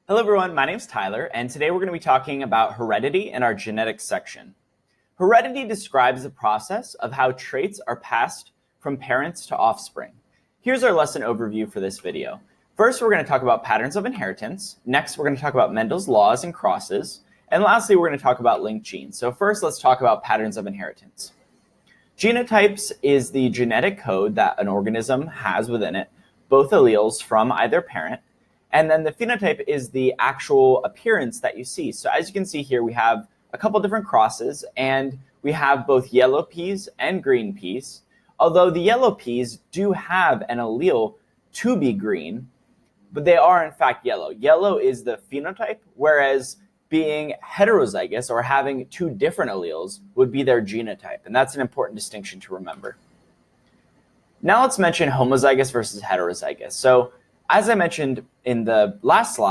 Hello everyone, my name's Tyler, and today we're going to be talking about heredity in our genetics section. Heredity describes the process of how traits are passed from parents to offspring. Here's our lesson overview for this video. First, we're going to talk about patterns of inheritance. Next, we're going to talk about Mendel's laws and crosses. And lastly, we're going to talk about linked genes. So first, let's talk about patterns of inheritance. Genotypes is the genetic code that an organism has within it, both alleles from either parent. And then the phenotype is the actual appearance that you see. So as you can see here, we have a couple different crosses, and we have both yellow peas and green peas. Although the yellow peas do have an allele to be green, but they are in fact yellow. Yellow is the phenotype, whereas being heterozygous or having two different alleles would be their genotype. And that's an important distinction to remember. Now let's mention homozygous versus heterozygous. So as I mentioned in the last slide,